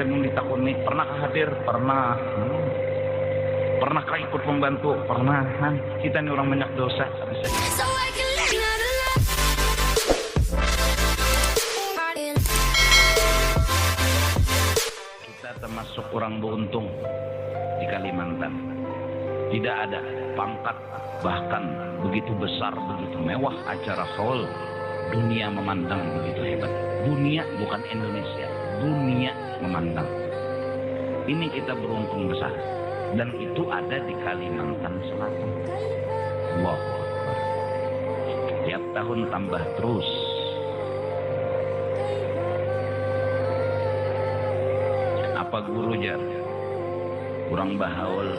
yang ditakuni, pernahkah hadir? Pernah. Pernahkah ikut membantu? Pernah. Kita ini orang banyak dosa. Kita termasuk orang beruntung di Kalimantan. Tidak ada pangkat bahkan begitu besar, begitu mewah acara haul. Dunia memandang begitu hebat. Dunia bukan Indonesia, dunia memandang. Ini kita beruntung besar. Dan itu ada di Kalimantan Selatan. Allahu Akbar. Tiap tahun tambah terus. Apa guru jar? Orang bahaul.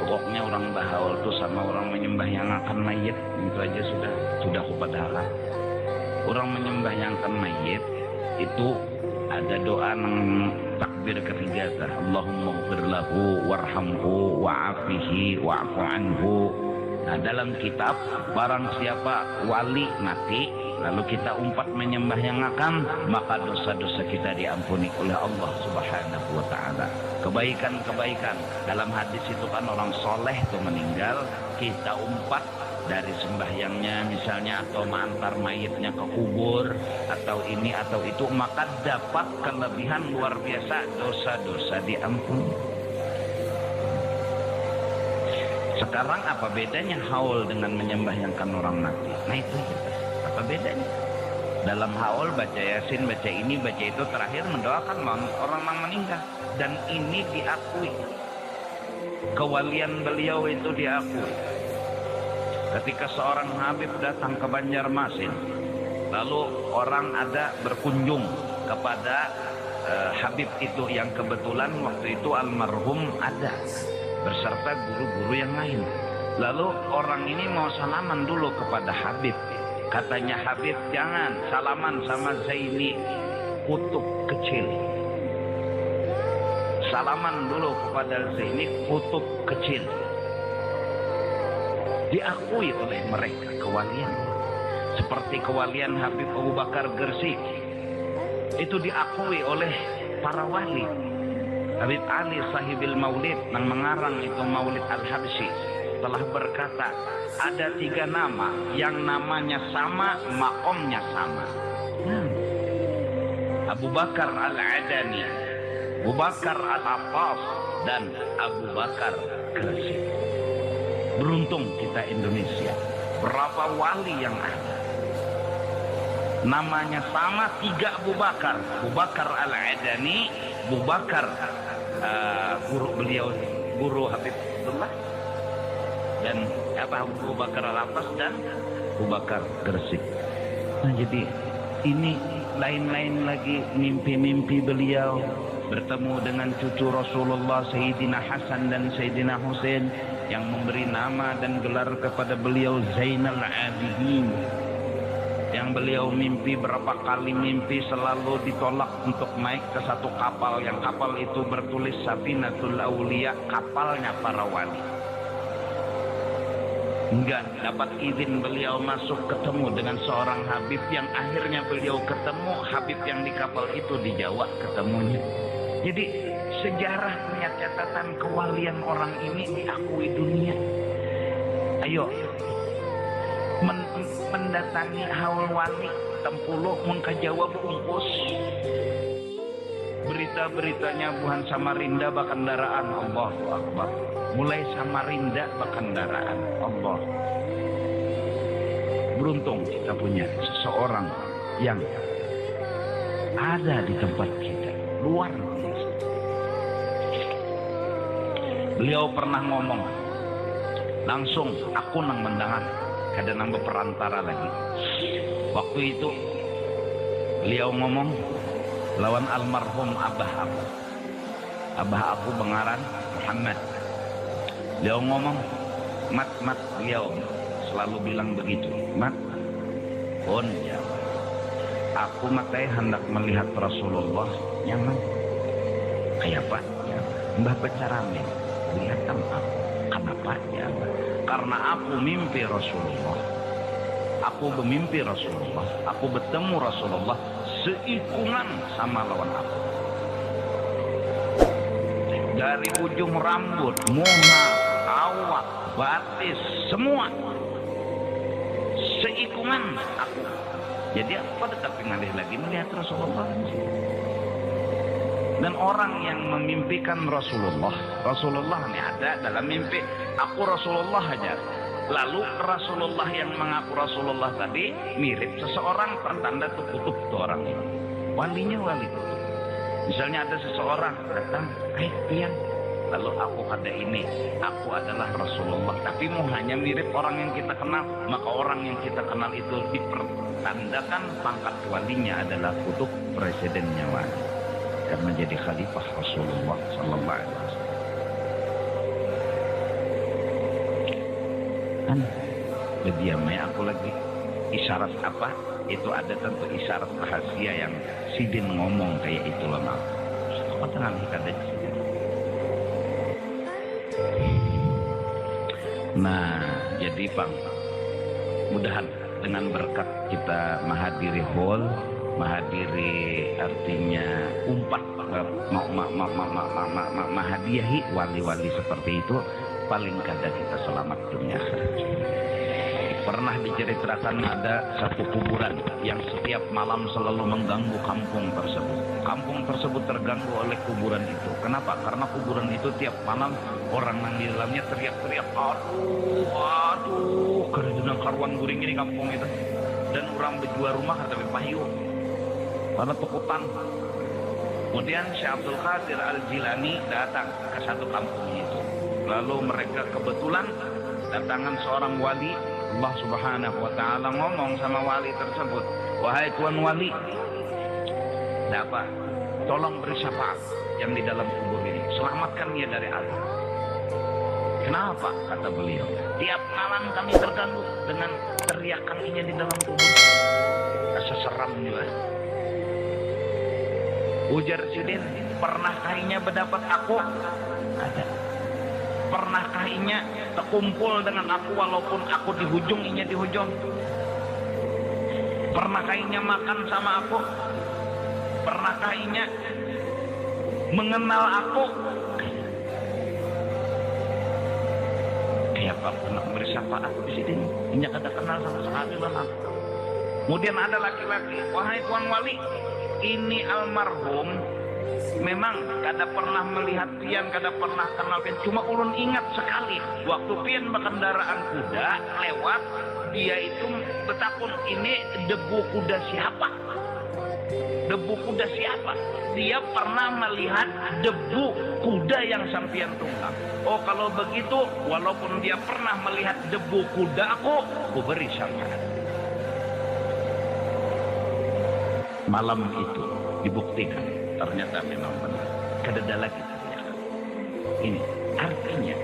Pokoknya orang bahaul tuh sama orang menyembah yang akan mayit. Itu aja sudah kupadahara. Orang menyembah yang akan mayit itu ada doa nang takbir ketiga tah. Allahumma ighfir lahu warhamhu wa'afihi wa'fu anhu. Nah, dalam kitab barang siapa wali mati lalu kita umpat menyembah yang akan, maka dosa-dosa kita diampuni oleh Allah Subhanahu wa taala. Kebaikan-kebaikan dalam hadis itu kan orang soleh itu meninggal, kita umpat dari sembahyangnya misalnya atau mengantar mayitnya ke kubur atau ini atau itu, maka dapat kelebihan luar biasa, dosa-dosa diampuni. Sekarang apa bedanya haul dengan menyembahyangkan orang mati? Nah itu apa bedanya? Dalam haul baca yasin, baca ini, baca itu, terakhir mendoakan orang yang meninggal, dan ini diakui. Kewalian beliau itu diakui. Ketika seorang Habib datang ke Banjarmasin, lalu orang ada berkunjung kepada Habib itu yang kebetulan waktu itu almarhum ada beserta guru-guru yang lain. Lalu orang ini mau salaman dulu kepada Habib. Katanya Habib, jangan salaman sama Zaini, kutub kecil. Salaman dulu kepada Zaini, kutub kecil. Diakui oleh mereka kewalian. Seperti kewalian Habib Abu Bakar Gresik. Itu diakui oleh para wali. Habib Ali sahibil maulid yang mengarang itu Maulid Al-Habsyi telah berkata, ada 3 nama yang namanya sama, makomnya sama. Abu Bakar Al-Adani, Abu Bakar Al-Abbas, dan Abu Bakar Gresik. Beruntung kita Indonesia, berapa wali yang ada namanya sama, 3 Abu Bakar. Abu Bakar Al-Adani, Abu Bakar guru beliau, guru Habib Abdullah, dan Abu Bakar Al-Abbas, dan Abu Bakar Gresik. Nah, jadi ini lain-lain lagi mimpi-mimpi beliau bertemu dengan cucu Rasulullah Sayyidina Hasan dan Sayyidina Husain yang memberi nama dan gelar kepada beliau Zainal Abidin. Yang beliau mimpi berapa kali mimpi selalu ditolak untuk naik ke satu kapal, yang kapal itu bertulis Safinatul Auliya, kapalnya para wali. Enggak dapat izin beliau masuk ketemu dengan seorang Habib yang akhirnya beliau ketemu Habib yang di kapal itu di Jawa ketemunya. Jadi sejarah punya catatan kewalian orang ini diakui dunia. Ayo mendatangi haul wali tempuluh mun ka Jawa bungkus. Berita-beritanya buhan Samarinda bakandaraan, Allahu Akbar. Mulai Samarinda bakandaraan, Allah. Beruntung kita punya seseorang yang ada di tempat kita, luar biasa. Beliau pernah ngomong, langsung aku nang mendangan, kada nambah perantara lagi. Waktu itu beliau ngomong lawan almarhum abah aku. Abah aku bengaran Muhammad. Beliau ngomong, mat, beliau selalu bilang begitu, mat, pun ya, aku matai hendak melihat Rasulullah nyaman. Kayak apa? Ya, mbah becarame, lihat aku. Kenapa ya? Karena aku mimpi Rasulullah. Aku bermimpi Rasulullah. Aku bertemu Rasulullah seikungan sama lawan aku. dari ujung rambut, muka, awak, batis, semua seikungan aku. Jadi aku tetapi ngalih lagi melihat Rasulullah. Dan orang yang memimpikan Rasulullah ini ada dalam mimpi, aku Rasulullah aja. Lalu Rasulullah yang mengaku Rasulullah tadi mirip seseorang, pertanda tuh kutub tuh orang ini. Walinya wali kutub. Misalnya ada seseorang datang, pian. Lalu aku ada ini, aku adalah Rasulullah. Tapi mau hanya mirip orang yang kita kenal, maka orang yang kita kenal itu dipertandakan pangkat walinya adalah kutub, presidennya wali. Karena jadi khalifah Rasulullah sallallahu alaihi wasallam. Kan diamnya aku lagi isyarat apa? Itu ada tentu isyarat rahasia yang Sidin ngomong kayak itu loh, Mak. Apa tenang kita ada Sidin. Nah, jadi Bang, mudahan dengan berkat kita menghadiri hall, menghadiri artinya umpat menghadiahi wali-wali seperti itu, paling kada kita selamat dunia akhirat. Pernah diceritakan ada satu kuburan yang setiap malam selalu mengganggu kampung tersebut. Kampung tersebut terganggu oleh kuburan itu. Kenapa? Karena kuburan itu tiap malam orang yang di dalamnya teriak-teriak, aduh, karena karuan guring ini kampung itu. Dan orang berjual rumah tapi payu. Pada tukutan. Kemudian Syekh Abdul Qadir Al-Jilani datang ke satu kampung itu. Lalu mereka kebetulan datangan seorang wali. Allah Subhanahu wa ta'ala ngomong sama wali tersebut, wahai tuan wali, apa? Tolong beri syafaat yang di dalam kubur ini, selamatkan dia dari azab. Kenapa? Kata beliau, tiap malam kami terganggu dengan teriakan ini di dalam kubur. Rasa seram juga. Ujar Sidin, pernahkah inya berdapat aku? Ada. Pernahkah inya terkumpul dengan aku walaupun aku dihujung, inya dihujung? Pernahkah inya makan sama aku? Pernahkah inya mengenal aku? Kayak apa pernah memberi syafaat di sini? Inya kada kenal sama sekali lah. Kemudian ada laki-laki, wahai tuan wali, ini almarhum memang kada pernah melihat pian, kada pernah kenal pian. Cuma ulun ingat sekali waktu pian berkendaraan kuda lewat, dia itu bertakun, ini debu kuda siapa? Debu kuda siapa? Dia pernah melihat debu kuda yang sampian tunggang. Oh kalau begitu, walaupun dia pernah melihat debu kuda aku beri syafaat. Malam itu dibuktikan ternyata memang benar. Kedada lagi ternyata. Ini artinya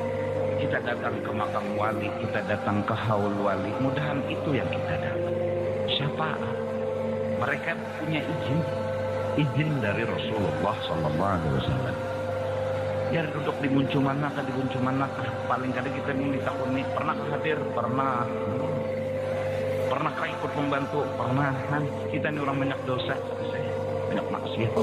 kita datang ke makam wali, kita datang ke haul wali, mudahan itu yang kita dapat. Syafaat. Mereka punya izin dari Rasulullah sallallahu alaihi wasallam. Ya duduk di buncuman nakah, paling kadang kita minta takuni, pernah hadir, pernah. Pernahkah ikut membantu? Pernah. Kita ini orang banyak dosa, banyak maksiat.